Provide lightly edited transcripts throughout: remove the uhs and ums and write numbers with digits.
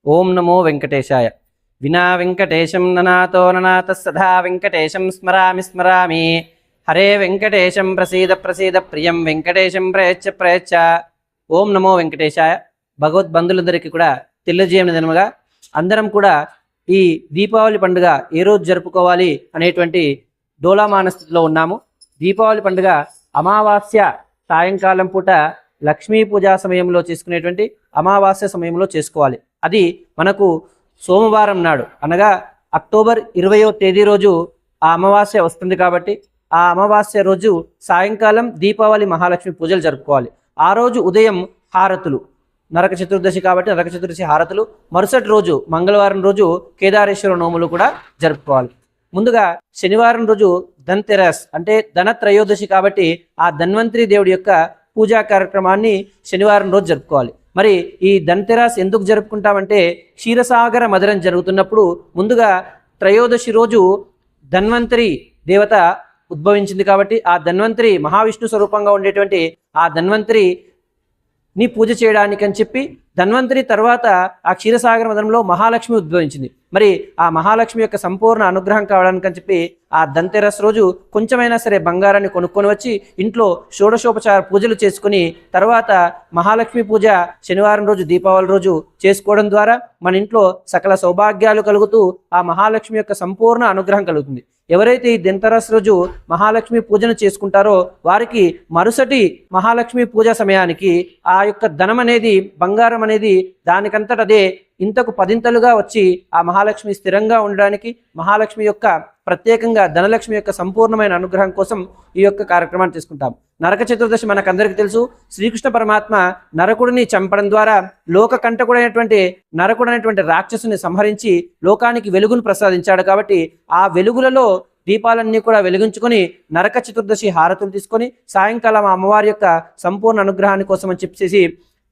ఓం నమో వెంకటేశాయ. వినా వెంకటేశం ననాతో ననాత సదా వెంకటేశం స్మరామి స్మరామి. హరే వెంకటేశం ప్రసీద ప్రసీద ప్రియం వెంకటేశం ప్రయచ్చ ప్రయచ్చ. ఓం నమో వెంకటేశాయ. భగవద్బంధులందరికీ కూడా తెలియజేయని దినముగా అందరం కూడా ఈ దీపావళి పండుగ ఏ రోజు జరుపుకోవాలి అనేటువంటి డోలామాన స్థితిలో ఉన్నాము. దీపావళి పండుగ అమావాస్య సాయంకాలం పూట లక్ష్మీ పూజా సమయంలో చేసుకునేటువంటి అమావాస్య సమయంలో చేసుకోవాలి. అది మనకు సోమవారం నాడు అనగా అక్టోబర్ 20వ తేదీ రోజు ఆ అమావాస్య వస్తుంది. కాబట్టి ఆ అమావాస్య రోజు సాయంకాలం దీపావళి మహాలక్ష్మి పూజలు జరుపుకోవాలి. ఆ రోజు ఉదయం హారతులు, నరక చతుర్దశి కాబట్టి నరక చతుర్దశి హారతులు, మరుసటి రోజు మంగళవారం రోజు కేదారేశ్వర నోములు కూడా జరుపుకోవాలి. ముందుగా శనివారం రోజు ధన్తెరస్ అంటే ధనత్రయోదశి కాబట్టి ఆ ధన్వంతరి దేవుడి యొక్క పూజా కార్యక్రమాన్ని శనివారం రోజు జరుపుకోవాలి. మరి ఈ ధన్తెరస్ ఎందుకు జరుపుకుంటామంటే క్షీరసాగర మదనం జరుగుతున్నప్పుడు ముందుగా త్రయోదశి రోజు ధన్వంతరి దేవత ఉద్భవించింది కాబట్టి ఆ ధన్వంతరి మహావిష్ణు స్వరూపంగా ఉండేటువంటి ఆ ధన్వంతరిని పూజ చేయడానికి అని చెప్పి ధన్వంతరి తర్వాత ఆ క్షీరసాగర మదనంలో మహాలక్ష్మి ఉద్భవించింది. మరి ఆ మహాలక్ష్మి యొక్క సంపూర్ణ అనుగ్రహం కావడానికి అని చెప్పి ఆ ధన్తెరస్ రోజు కొంచెమైనా సరే బంగారాన్ని కొనుక్కొని వచ్చి ఇంట్లో షోడశోపచార పూజలు చేసుకుని తర్వాత మహాలక్ష్మి పూజ శనివారం రోజు దీపావళి రోజు చేసుకోవడం ద్వారా మన ఇంట్లో సకల సౌభాగ్యాలు కలుగుతూ ఆ మహాలక్ష్మి యొక్క సంపూర్ణ అనుగ్రహం కలుగుతుంది. ఎవరైతే ఈ ధన్తెరస్ రోజు మహాలక్ష్మి పూజను చేసుకుంటారో వారికి మరుసటి మహాలక్ష్మి పూజ సమయానికి ఆ యొక్క ధనం అనేది, బంగారం అనేది దానికంతట అదే ఇంతకు పదింతలుగా వచ్చి ఆ మహాలక్ష్మి స్థిరంగా ఉండడానికి, మహాలక్ష్మి యొక్క ప్రత్యేకంగా ధనలక్ష్మి యొక్క సంపూర్ణమైన అనుగ్రహం కోసం ఈ యొక్క కార్యక్రమాన్ని తీసుకుంటాం. నరక చతుర్దశి మనకందరికీ తెలుసు. శ్రీకృష్ణ పరమాత్మ నరకుడిని చంపడం ద్వారా లోకకంటకుడైనటువంటి నరకుడు అనేటువంటి రాక్షసుని సంహరించి లోకానికి వెలుగును ప్రసాదించాడు. కాబట్టి ఆ వెలుగులలో దీపాలన్నీ కూడా వెలిగించుకొని నరక చతుర్దశి హారతులు తీసుకొని సాయంకాలం అమ్మవారి యొక్క సంపూర్ణ అనుగ్రహాన్ని కోసం అని చెప్పేసి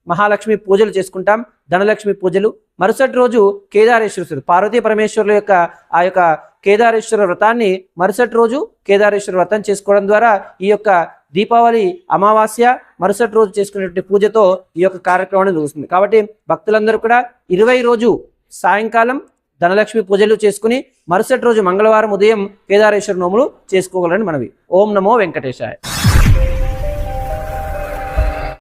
మహాలక్ష్మి పూజలు చేసుకుంటాం, ధనలక్ష్మి పూజలు. మరుసటి రోజు కేదారేశ్వరుడు పార్వతీ పరమేశ్వరుల యొక్క ఆ యొక్క కేదారేశ్వర వ్రతాన్ని మరుసటి రోజు కేదారేశ్వర వ్రతం చేసుకోవడం ద్వారా ఈ యొక్క దీపావళి అమావాస్య మరుసటి రోజు చేసుకునేటువంటి పూజతో ఈ యొక్క కార్యక్రమాన్ని జరుగుతుంది. కాబట్టి భక్తులందరూ కూడా 20 రోజు సాయంకాలం ధనలక్ష్మి పూజలు చేసుకుని మరుసటి రోజు మంగళవారం ఉదయం కేదారేశ్వర నోములు చేసుకోగలని మనవి. ఓం నమో వెంకటేశాయ.